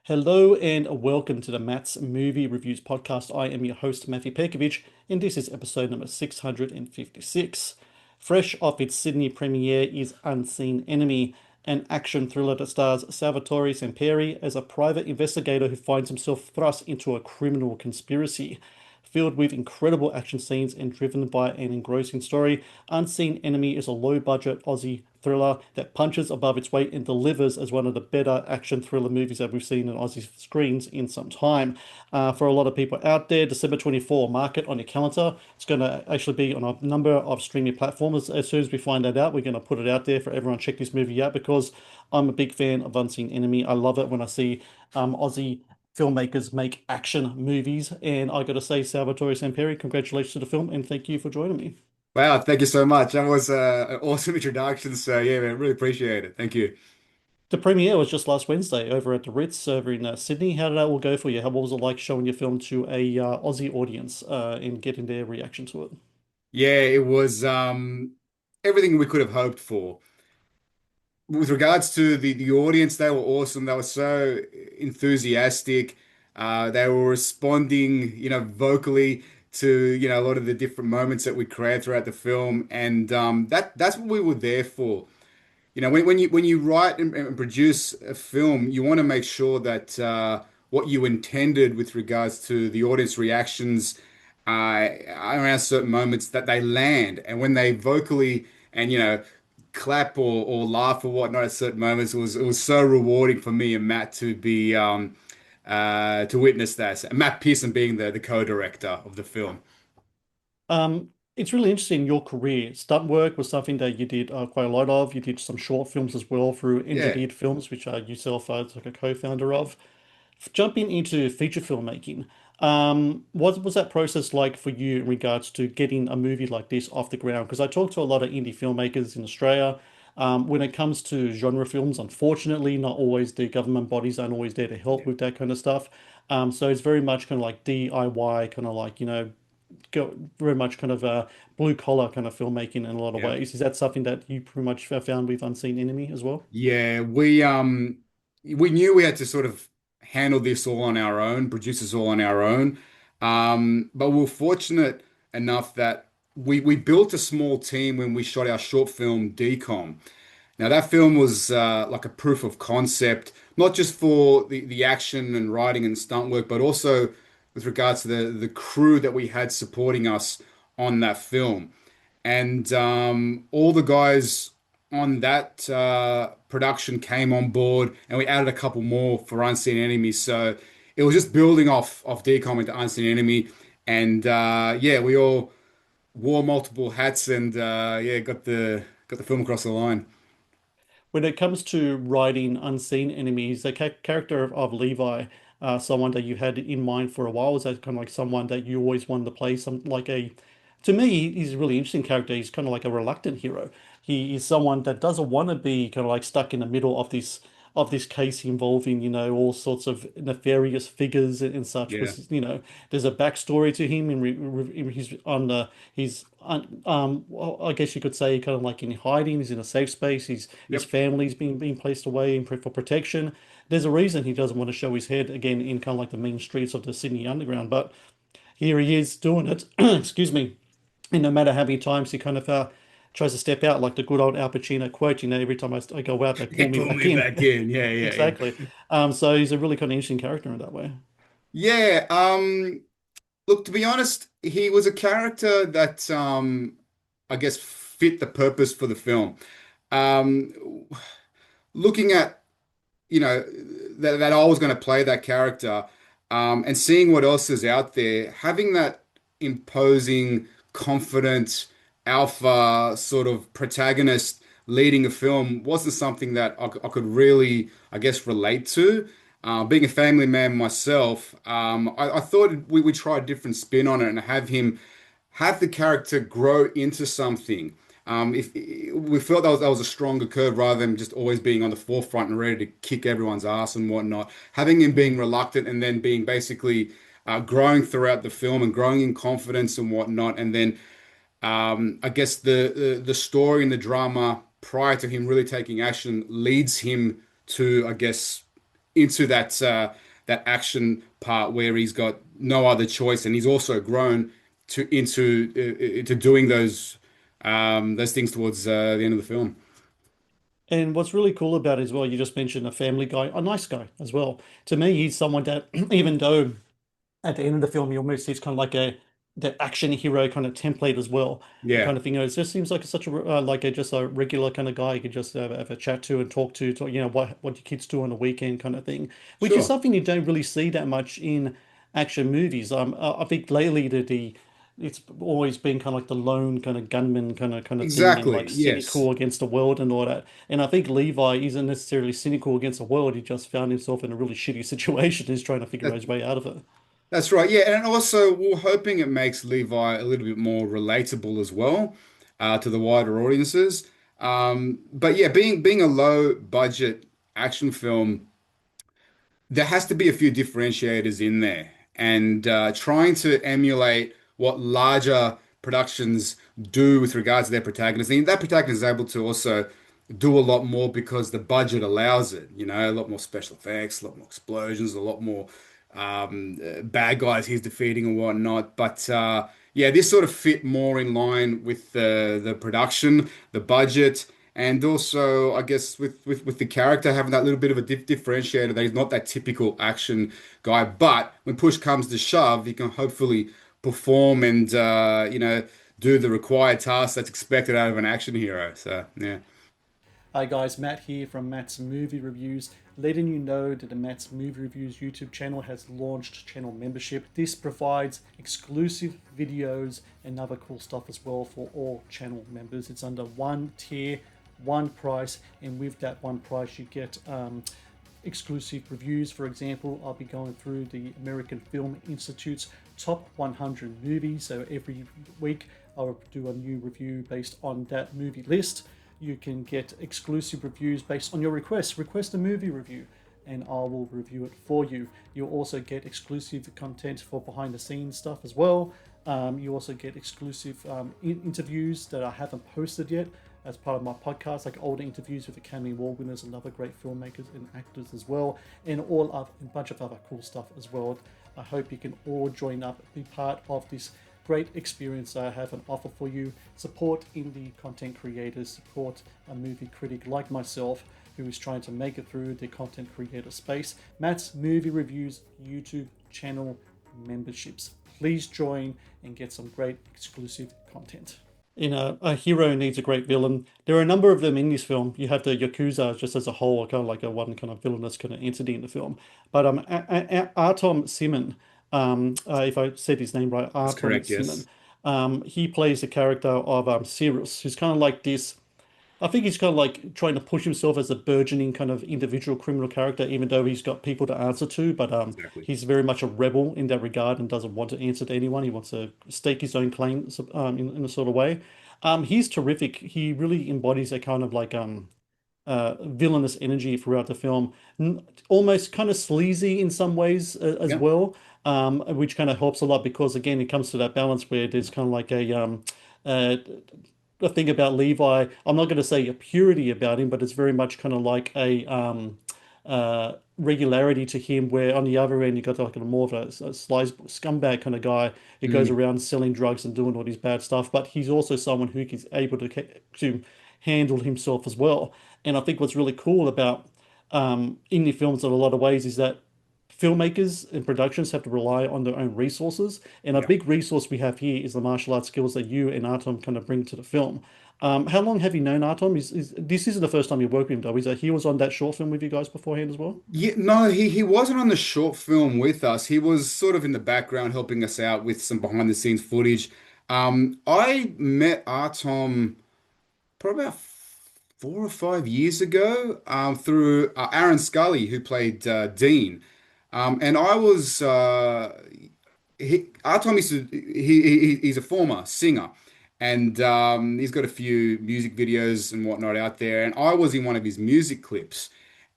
Hello and welcome to the Matt's Movie Reviews podcast. I am your host, Matthew Pejkovic, and this is episode number 656. Fresh off its Sydney premiere is Unseen Enemy, an action thriller that stars Salvatore Samperi as a private investigator who finds himself thrust into a criminal conspiracy. Filled with incredible action scenes and driven by an engrossing story, Unseen Enemy is a low-budget Aussie thriller that punches above its weight and delivers as one of the better action thriller movies that we've seen on Aussie screens in some time. For a lot of people out there, December 24, mark it on your calendar. It's going to actually be on a number of streaming platforms. As soon as we find that out, we're going to put it out there for everyone to check this movie out because I'm a big fan of Unseen Enemy. I love it when I see Aussie filmmakers make action movies. And I got to say, Salvatore Samperi, congratulations to the film and thank you for joining me. Wow, thank you so much. That was an awesome introduction. So yeah, man, really appreciate it. Thank you. The premiere was just last Wednesday over at the Ritz over in Sydney. How did that all go for you? What was it like showing your film to a Aussie audience and getting their reaction to it? Yeah, it was everything we could have hoped for. With regards to the audience, they were awesome. They were so enthusiastic. They were responding, vocally to, a lot of the different moments that we create throughout the film, and that's what we were there for. When you write and produce a film, you want to make sure that what you intended with regards to the audience reactions around certain moments that they land, and when they vocally and clap or laugh or whatnot at certain moments, it was so rewarding for me and Matt to witness that. And Matt Pearson being the co-director of the film. It's really interesting. Your career stunt work was something that you did quite a lot of. You did some short films as well through Yeah. Engineered Films, which yourself is like a co-founder of. Jumping into feature filmmaking, what was that process like for you in regards to getting a movie like this off the ground? Because I talk to a lot of indie filmmakers in Australia. When it comes to genre films, unfortunately, not always the government bodies aren't always there to help with that kind of stuff. So it's very much kind of like DIY, kind of like, go very much kind of blue collar kind of filmmaking in a lot of Yeah. ways. Is that something that you pretty much found with Unseen Enemy as well? Yeah, we knew we had to sort of handle this all on our own, produce this all on our own. But we were fortunate enough that we built a small team when we shot our short film Decom. Now that film was like a proof of concept, not just for the action and writing and stunt work, but also with regards to the crew that we had supporting us on that film. And all the guys on that production came on board, and we added a couple more for Unseen Enemy. So it was just building off Decom into Unseen Enemy, and yeah, we all wore multiple hats, and yeah, got the film across the line. When it comes to writing unseen enemies, the character of Levi, someone that you had in mind for a while, was that kind of like someone that you always wanted to play? Some like a, to me, he's a really interesting character. He's kind of like a reluctant hero. He is someone that doesn't want to be kind of like stuck in the middle of this case involving, all sorts of nefarious figures and such. Yeah. Because, there's a backstory to him, he's on the he's well, I guess you could say kind of like in hiding. He's in a safe space. His Yep. family's being placed away for protection. There's a reason he doesn't want to show his head again in kind of like the main streets of the Sydney Underground, but here he is doing it. Excuse me. And no matter how many times he kind of tries to step out, like the good old Al Pacino quote, every time I go out, they pull They me pull back me in. back in. Yeah, yeah, yeah. Exactly. So he's a really kind of interesting character in that way. Yeah, look, to be honest, he was a character that I guess fit the purpose for the film. Um, Looking at, that I was going to play that character, and seeing what else is out there, having that imposing, confident, alpha sort of protagonist leading a film wasn't something that I could really, I guess, relate to. Being a family man myself, I thought we try a different spin on it and have the character grow into something. If we felt that was a stronger curve rather than just always being on the forefront and ready to kick everyone's ass and whatnot. Having him being reluctant and then being basically growing throughout the film and growing in confidence and whatnot, and then I guess the story and the drama prior to him really taking action leads him to, I guess, into that action part where he's got no other choice, and he's also grown into doing those things towards the end of the film. And what's really cool about it as well, you just mentioned a family guy, a nice guy as well. To me, he's someone that, even though at the end of the film, you almost see it's kind of like the action hero kind of template as well, and Yeah, kind of thing. It just seems like such a like a just a regular kind of guy you could just have a chat to and talk, what your kids do on the weekend kind of thing, which is sure. something you don't really see that much in action movies. I think lately it's always been kind of like the lone kind of gunman kind of thing and Exactly. like Yes. cynical against the world and all that. And I think Levi isn't necessarily cynical against the world. He just found himself in a really shitty situation. He's trying to figure That, his way out of it. that's right. Yeah, and also we're hoping it makes Levi a little bit more relatable as well to the wider audiences. But yeah, being a low budget action film, there has to be a few differentiators in there, and trying to emulate what larger productions do with regards to their protagonist. And that protagonist is able to also do a lot more because the budget allows it. You know, a lot more special effects, a lot more explosions, a lot more bad guys he's defeating and whatnot. But yeah, this sort of fit more in line with the production, the budget. And also, I guess with the character having that little bit of a differentiator that he's not that typical action guy, but when push comes to shove, he can hopefully perform and do the required task that's expected out of an action hero. So yeah, Hi guys, Matt here from Matt's Movie Reviews, letting you know that the Matt's Movie Reviews YouTube channel has launched channel membership. This provides exclusive videos and other cool stuff as well for all channel members. It's under one tier, one price, and with that one price you get exclusive reviews. For example, I'll be going through the American Film Institute's top 100 movies. So every week I'll do a new review based on that movie list. You can get exclusive reviews based on your requests. Request a movie review and I will review it for you. You'll also get exclusive content for behind the scenes stuff as well. You also get exclusive interviews that I haven't posted yet as part of my podcast, like older interviews with Academy Award winners and other great filmmakers and actors as well, and a bunch of other cool stuff as well. I hope you can all join up, be part of this great experience I have an offer for you. Support indie content creators, support a movie critic like myself who is trying to make it through the content creator space. Matt's Movie Reviews YouTube channel memberships. Please join and get some great exclusive content. A hero needs a great villain. There are a number of them in this film. You have the Yakuza just as a whole, kind of like a one kind of villainous kind of entity in the film. But Artom Simon, if I said his name right, that's Artom correct. Simon, Yes. he plays the character of Sirius, who's kind of like this. I think he's kind of like trying to push himself as a burgeoning kind of individual criminal character, even though he's got people to answer to. But Exactly. he's very much a rebel in that regard and doesn't want to answer to anyone. He wants to stake his own claim in a sort of way. He's terrific. He really embodies a kind of like villainous energy throughout the film, almost kind of sleazy in some ways as Yeah. well, which kind of helps a lot because again it comes to that balance where there's kind of like uh, a thing about Levi. I'm not going to say a purity about him, but it's very much kind of like a regularity to him. Where on the other end you got like a more of a sly scumbag kind of guy who goes Mm, around selling drugs and doing all these bad stuff. But he's also someone who is able to handle himself as well. And I think what's really cool about indie films in a lot of ways is that filmmakers and productions have to rely on their own resources. And a yeah. big resource we have here is the martial arts skills that you and Artem kind of bring to the film. How long have you known Artem? This isn't the first time you worked with him, though, is that he was on that short film with you guys beforehand as well? Yeah, no, he wasn't on the short film with us. He was sort of in the background helping us out with some behind the scenes footage. I met Artom probably about 4 or 5 years ago through Aaron Scully, who played Dean. And I was Artom used to he's a former singer, and he's got a few music videos and whatnot out there. And I was in one of his music clips,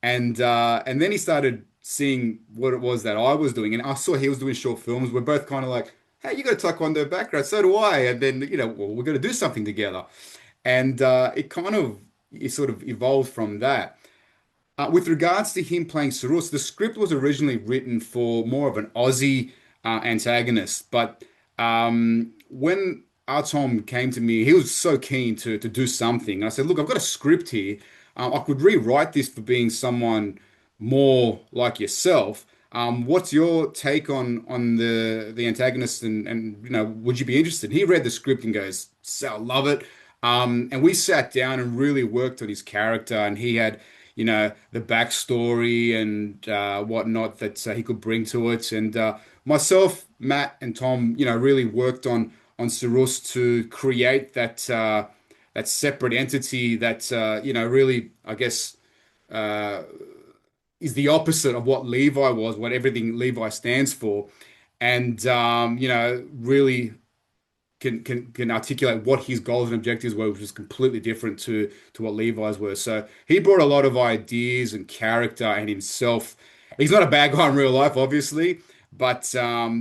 and then he started seeing what it was that I was doing, and I saw he was doing short films. We're both kind of like, "Hey, you got a Taekwondo background, so do I." And then well, we're going to do something together, and it sort of evolved from that. With regards to him playing Sarus, the script was originally written for more of an Aussie antagonist, but when our Tom came to me, he was so keen to do something. And I said, "Look, I've got a script here. I could rewrite this for being someone more like yourself. What's your take on the antagonist, and would you be interested?" He read the script and goes, "Sal, love it." And we sat down and really worked on his character, and he had, the backstory and whatnot that he could bring to it. And myself, Matt, and Tom, really worked on Cyrus to create that separate entity that really, I guess, uh, is the opposite of what Levi was, what everything Levi stands for, and really can articulate what his goals and objectives were, which was completely different to what Levi's were. So he brought a lot of ideas and character and himself. He's not a bad guy in real life, obviously, but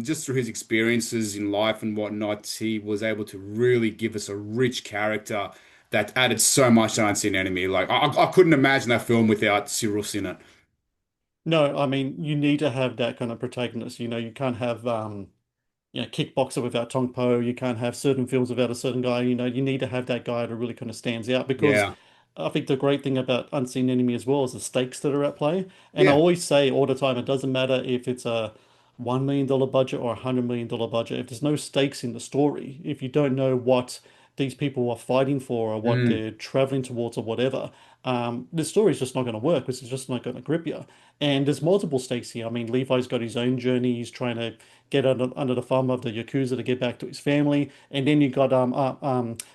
just through his experiences in life and whatnot, he was able to really give us a rich character that added so much to Unseen Enemy. Like I couldn't imagine that film without Cyrus in it. No, I mean, you need to have that kind of protagonist. You can't have kickboxer without Tong Po. You can't have certain films without a certain guy. You need to have that guy that really kind of stands out because Yeah, I think the great thing about Unseen Enemy as well is the stakes that are at play. And I yeah. always say all the time, it doesn't matter if it's a $1 million budget or $100 million budget. If there's no stakes in the story, if you don't know what these people are fighting for or what Mm. they're traveling towards or whatever, the story's just not going to work because it's just not going to grip you. And there's multiple stakes here. I mean, Levi's got his own journey. He's trying to get under the thumb of the Yakuza to get back to his family. And then you got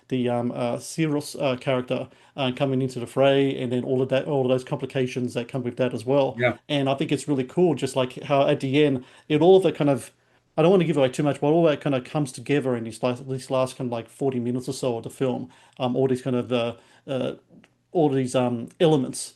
the Cyrus character coming into the fray, and then all of those complications that come with that as well. Yeah. And I think it's really cool, just like how at the end, it all of it kind of, I don't want to give away too much, but all that kind of comes together in these last kind of like 40 minutes or so of the film. All these kind of uh, all these elements.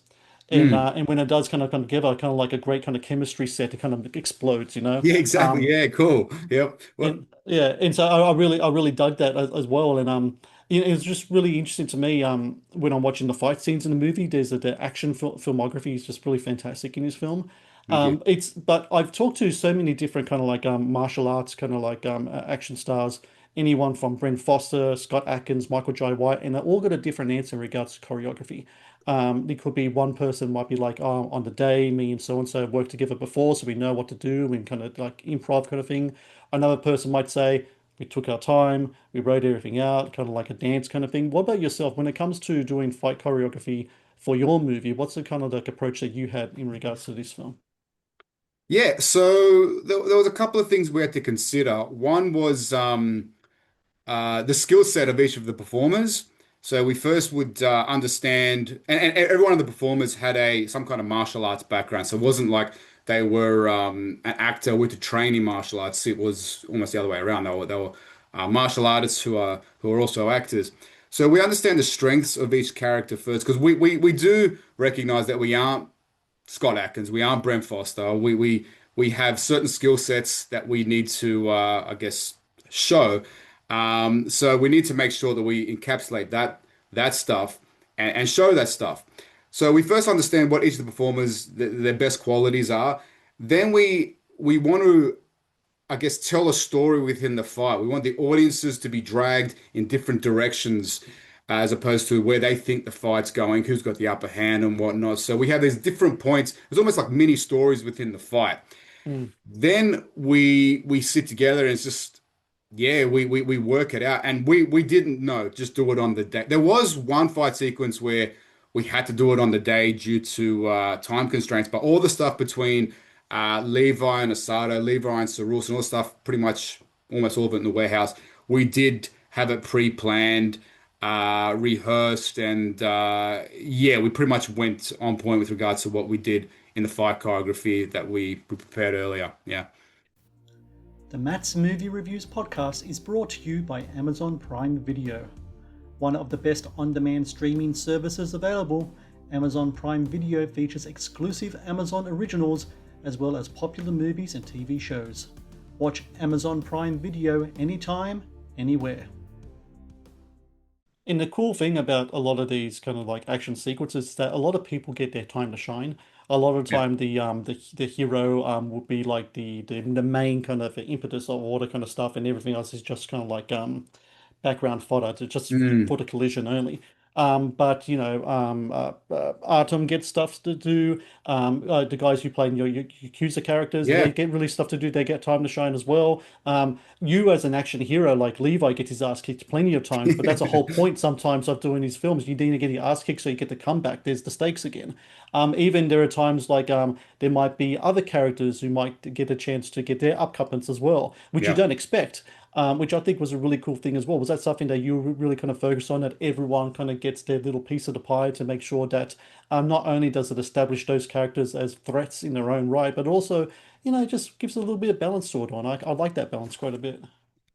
Mm. And when it does kind of come together, kind of like a great kind of chemistry set, it kind of explodes. Yeah, exactly. Yeah, cool. Yep. Well, And yeah, and so I really dug that as well. And it was just really interesting to me. When I'm watching the fight scenes in the movie, the action filmography is just really fantastic in this film. thank you. But I've talked to so many different kind of like martial arts kind of like action stars. Anyone from Brent Foster, Scott Atkins, Michael Jai White, and they all got a different answer in regards to choreography. It could be one person might be like, oh, on the day, me and so have worked together before, so we know what to do and kind of like improv kind of thing. Another person might say, we took our time, we wrote everything out, kind of like a dance kind of thing. What about yourself when it comes to doing fight choreography for your movie? What's the kind of like approach that you had in regards to this film? Yeah, so there was a couple of things we had to consider. One was the skill set of each of the performers. So we first would understand, and every one of the performers had a some kind of martial arts background. So it wasn't like they were an actor with a training in martial arts. It was almost the other way around. They were martial artists who are also actors. So we understand the strengths of each character first, because we do recognize that we aren't Scott Atkins, we aren't Brent Foster. We have certain skill sets that we need to I guess show. So we need to make sure that we encapsulate that stuff and show that stuff. So we first understand what each of the performers their best qualities are. Then we want to, I guess, tell a story within the fight. We want the audiences to be dragged in different directions as opposed to where they think the fight's going, who's got the upper hand and whatnot. So we have these different points. It's almost like mini stories within the fight. Mm. Then we sit together and it's just yeah, we work it out. And we didn't know, just do it on the day. There was one fight sequence where we had to do it on the day due to time constraints, but all the stuff between Levi and Asada, Levi and Sarus, and all the stuff, pretty much almost all of it in the warehouse, we did have it pre-planned, rehearsed, and yeah, we pretty much went on point with regards to what we did in the fight choreography that we prepared earlier. Yeah. The Matt's Movie Reviews podcast is brought to you by Amazon Prime Video. One of the best on-demand streaming services available, Amazon Prime Video features exclusive Amazon originals as well as popular movies and TV shows. Watch Amazon Prime Video anytime, anywhere. And the cool thing about a lot of these kind of like action sequences is that a lot of people get their time to shine. A lot of the Yeah. time, the hero will be like the main kind of impetus of all the kind of stuff, and everything else is just kind of like background fodder to just Mm. for the collision only. But Artem gets stuff to do. The guys who play your Yakuza characters, they Yeah. get really stuff to do. They get time to shine as well. You as an action hero like Levi gets his ass kicked plenty of times, but that's a whole point sometimes of doing these films. You need to get your ass kicked so you get the comeback. There's the stakes again. Even there are times like there might be other characters who might get a chance to get their upcomings as well, which you Yeah. don't expect. Which I think was a really cool thing as well. Was that something that you really kind of focused on, that everyone kind of gets their little piece of the pie to make sure that not only does it establish those characters as threats in their own right, but also, just gives a little bit of balance to it on. I like that balance quite a bit.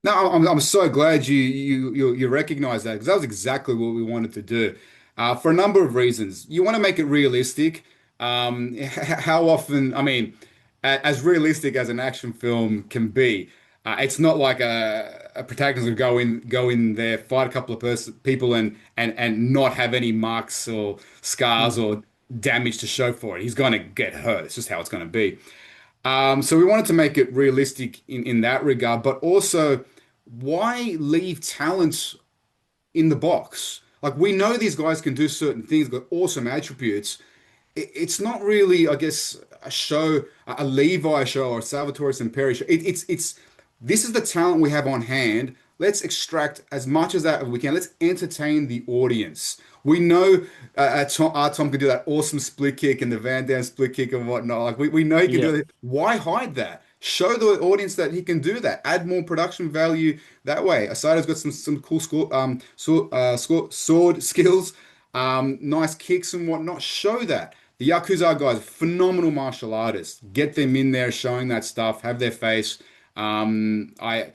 No, I'm so glad you recognize that because that was exactly what we wanted to do, for a number of reasons. You want to make it realistic. How often? I mean, as realistic as an action film can be, it's not like a protagonist will go in there, fight a couple of people, and not have any marks or scars Mm. or damage to show for it. He's going to get hurt. It's just how it's going to be. So we wanted to make it realistic in that regard, but also why leave talent in the box? Like we know these guys can do certain things, got awesome attributes. It's not really, I guess, a show, a Levi show or a Salvatore Samperi show. It's this is the talent we have on hand. Let's extract as much as that as we can. Let's entertain the audience. We know Tom can do that awesome split kick and the Van Damme split kick and whatnot. Like we know he can do Yeah. it. Why hide that? Show the audience that he can do that. Add more production value that way. Asada's got some cool sword skills, nice kicks and whatnot. Show that. The Yakuza guys, phenomenal martial artists. Get them in there showing that stuff, have their face. I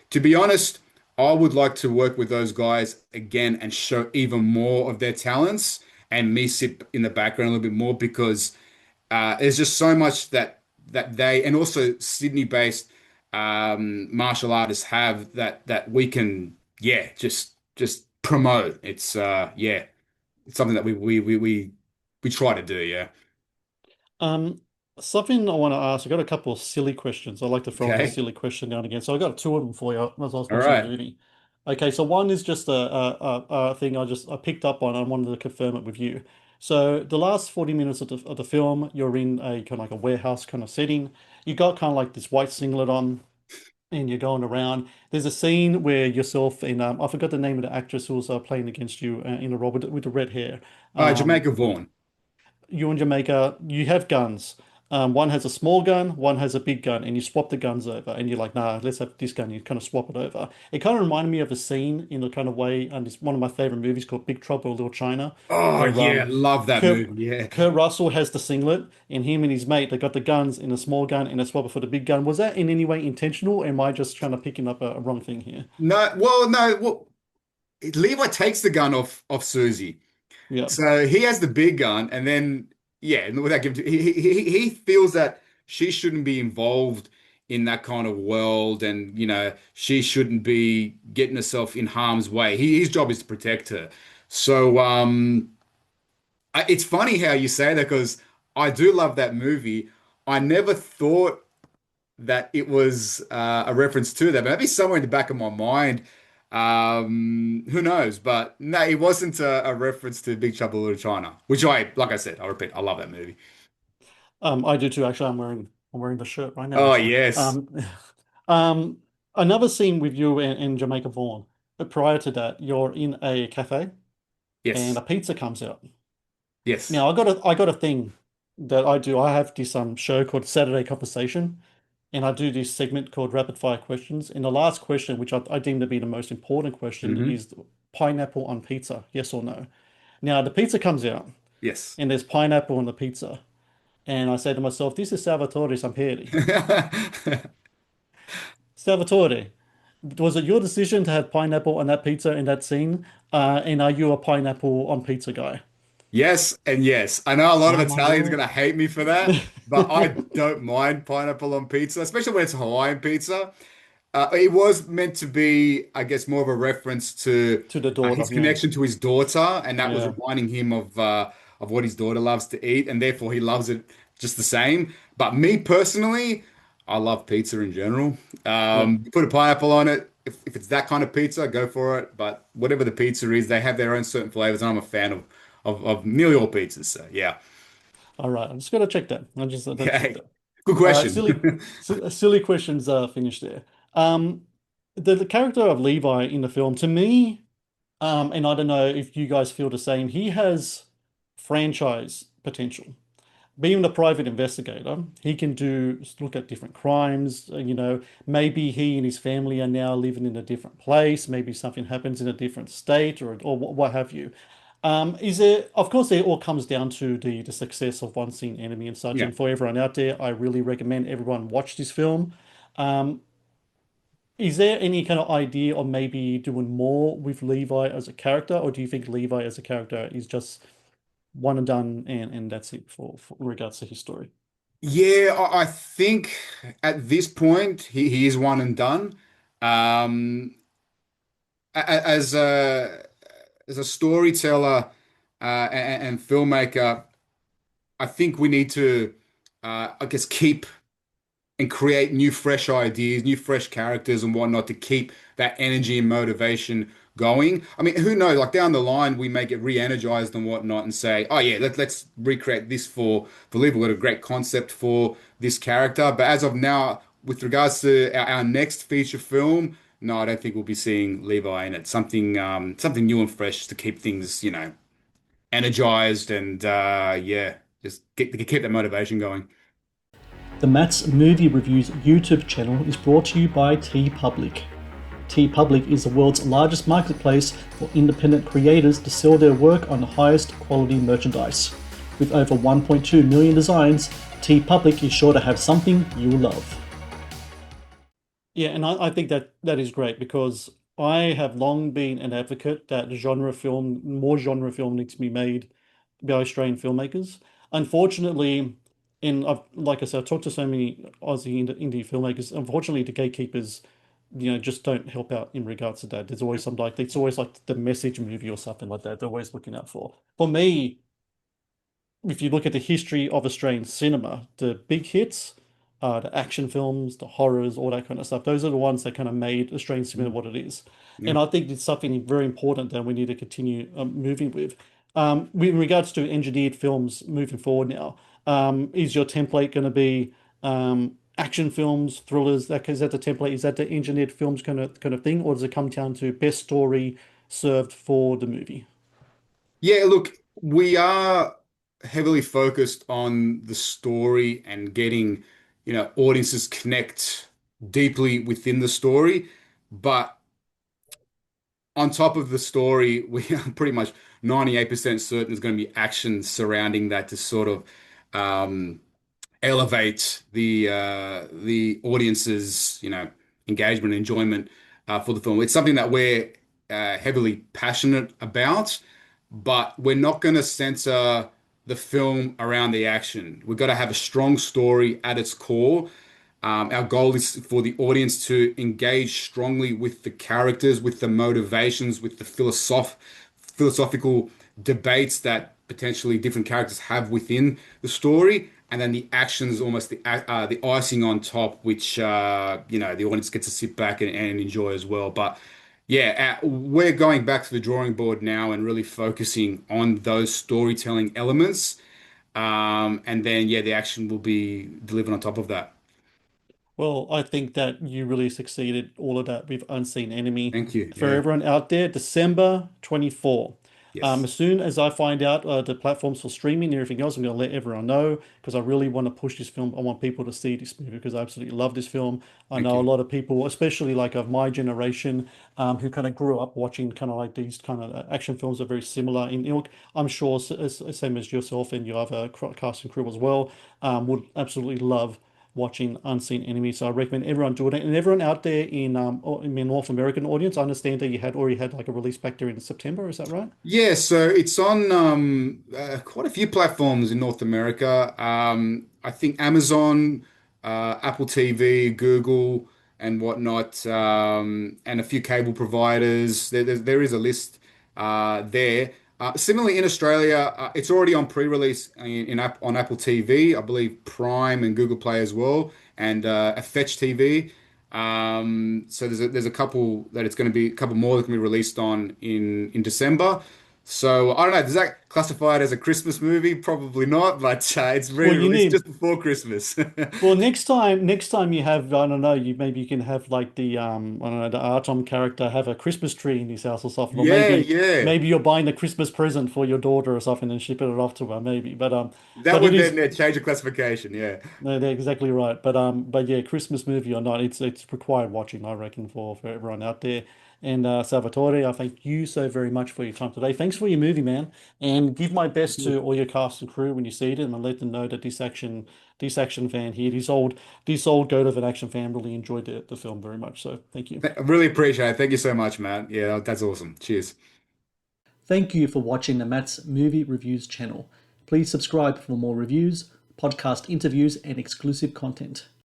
to be honest, I would like to work with those guys again and show even more of their talents and me sit in the background a little bit more because there's just so much that they and also Sydney-based martial artists have that we can just promote. It's something that we try to do. Yeah. Um, Something I want to ask. I got a couple of silly questions. I like to throw in a Okay. silly question now and again. So I got two of them for you as I was All watching the right. movie. Okay, so one is just a thing I picked up on. I wanted to confirm it with you. So the last 40 minutes of the film, you're in a kind of like a warehouse kind of setting. You got kind of like this white singlet on, and you're going around. There's a scene where yourself and I forgot the name of the actress who was playing against you in a role with the red hair. Jamaica Vaughan. You in Jamaica, you have guns. One has a small gun, one has a big gun, and you swap the guns over. And you're like, nah, let's have this gun. You kind of swap it over. It kind of reminded me of a scene in the kind of way, and it's one of my favorite movies called Big Trouble in Little China, Oh where yeah, love that Kurt, movie. Yeah. Kurt Russell has the singlet, and him and his mate, they got the guns in a small gun and a swapper for the big gun. Was that in any way intentional, or am I just kind of picking up a wrong thing here? No, well, no. Well, Levi takes the gun off Susie. Yeah. So he has the big gun, and then yeah, without giving he feels that she shouldn't be involved in that kind of world, and she shouldn't be getting herself in harm's way. His job is to protect her. So it's funny how you say that because I do love that movie. I never thought that it was a reference to that. Maybe somewhere in the back of my mind. Who knows? But no, it wasn't a reference to Big Trouble in Little China, which like I said, I repeat, I love that movie. I do too. Actually, I'm wearing the shirt right Oh, now. yes. Um, another scene with you in Jamaica Vaughan. But prior to that, you're in a cafe and Yes. a pizza comes out. Yes. Now, I got a thing that I do. I have this show called Saturday Conversation, and I do this segment called Rapid Fire Questions. And the last question, which I deem to be the most important question, Hmm. is pineapple on pizza, yes or no? Now, the pizza comes out, Yes. and there's pineapple on the pizza. And I say to myself, this is Salvatore Samperi. Salvatore, was it your decision to have pineapple on that pizza in that scene? And are you a pineapple on pizza guy? Yes and yes. I know a lot of Oh my Italians are Lord. gonna hate me for that, but I don't mind pineapple on pizza, especially when it's Hawaiian pizza. It was meant to be, I guess, more of a reference to To the daughter, his yeah. connection to his daughter, and that was Yeah. reminding him of what his daughter loves to eat, and therefore he loves it just the same. But me personally, I love pizza in general. Yeah. You put a pineapple on it. If it's that kind of pizza, go for it. But whatever the pizza is, they have their own certain flavors, and I'm a fan of nearly all pizzas. So yeah. All right. I'm just gonna check that. I just got to check Okay. that. Good All right. question. Silly questions. Finished there. Um, the character of Levi in the film, to me, and I don't know if you guys feel the same. He has franchise potential. Being a private investigator, he can look at different crimes. Maybe he and his family are now living in a different place. Maybe something happens in a different state, or what have you. Is there, of course, it all comes down to the success of One Seen Enemy and such. Yeah. And for everyone out there, I really recommend everyone watch this film. Um, is there any kind of idea of maybe doing more with Levi as a character, or do you think Levi as a character is just one and done, and that's it for regards to his story? Yeah, I think at this point he is one and done. Um, as a storyteller and filmmaker, I think we need to, I guess, keep and create new, fresh ideas, new, fresh characters and whatnot to keep that energy and motivation going. I mean, who knows? Like down the line, we may get re-energized and whatnot and say, "Oh yeah, let's recreate this for Liv. We've got a great concept for this character." But as of now, with regards to our next feature film, no, I don't think we'll be seeing Levi in it. Something new and fresh to keep things, energized and yeah, just keep that motivation going. The Matt's Movie Reviews YouTube channel is brought to you by TeePublic. TeePublic is the world's largest marketplace for independent creators to sell their work on the highest quality merchandise. With over 1.2 million designs, TeePublic is sure to have something you will love. Yeah, and I think that is great because I have long been an advocate that more genre film needs to be made by Australian filmmakers. Unfortunately, like I said, I've talked to so many Aussie indie filmmakers. Unfortunately, the gatekeepers, just don't help out in regards to that. There's always some like it's always like the message movie or something like that. They're always looking out for. For me, if you look at the history of Australian cinema, the big hits, the action films, the horrors, all that kind of stuff, those are the ones that kind of made Australian cinema what it is. Yeah. And I think it's something very important that we need to continue moving with. With regards to engineered films moving forward now, is your template going to be action films, thrillers? Is that the template? Is that the engineered films kind of thing, or does it come down to best story served for the movie? Yeah, look, we are heavily focused on the story and getting, audiences connect deeply within the story. But on top of the story, we are pretty much 98% certain there's going to be action surrounding that to sort of elevate the audience's engagement and enjoyment for the film. It's something that we're heavily passionate about, but we're not going to censor the film around the action. We've got to have a strong story at its core. Our goal is for the audience to engage strongly with the characters, with the motivations, with the philosophical debates that potentially different characters have within the story, and then the action is almost the icing on top, which the audience gets to sit back and enjoy as well. But yeah, we're going back to the drawing board now and really focusing on those storytelling elements, and then yeah, the action will be delivered on top of that. Well, I think that you really succeeded all of that with Unseen Enemy. Thank you. For Yeah. everyone out there, December 24. Yes. As soon as I find out the platforms for streaming and everything else, I'm going to let everyone know because I really want to push this film. I want people to see this movie because I absolutely love this film. I Thank know a you. lot of people, especially like of my generation, who kind of grew up watching kind of like these kind of action films are very similar in ilk. I'm sure, same as yourself and your other cast and crew as well, would absolutely love watching Unseen Enemy. So I recommend everyone do it. And everyone out there in the North American audience, I understand that you had already had like a release back there in September. Is that right? Yeah, so it's on quite a few platforms in North America. I think Amazon, Apple TV, Google. and whatnot, and a few cable providers. There is a list there. Similarly, in Australia, it's already on pre-release on Apple TV, I believe Prime and Google Play as well, and Fetch TV. So there's a couple that it's going to be a couple more that can be released on in December. So I don't know. Does that classify it as a Christmas movie? Probably not, but it's Well, really you released need just before Christmas. well next time you have I don't know maybe you can have like the I don't know the Artom character have a Christmas tree in his house or something, or Yeah, maybe yeah. you're buying a Christmas present for your daughter or something and shipping it off to her maybe, That but it would then is. change the classification. Yeah. No, they're exactly right. But yeah, Christmas movie or not, it's required watching, I reckon, for everyone out there. And Salvatore, I thank you so very much for your time today. Thanks for your movie, man. And give my best to all your cast and crew when you see it, and let them know that this action fan here, this old goat of an action fan, really enjoyed the film very much. So thank you. I really appreciate it. Thank you so much, man. Yeah, that's awesome. Cheers. Thank you for watching the Matt's Movie Reviews channel. Please subscribe for more reviews, podcast interviews, and exclusive content.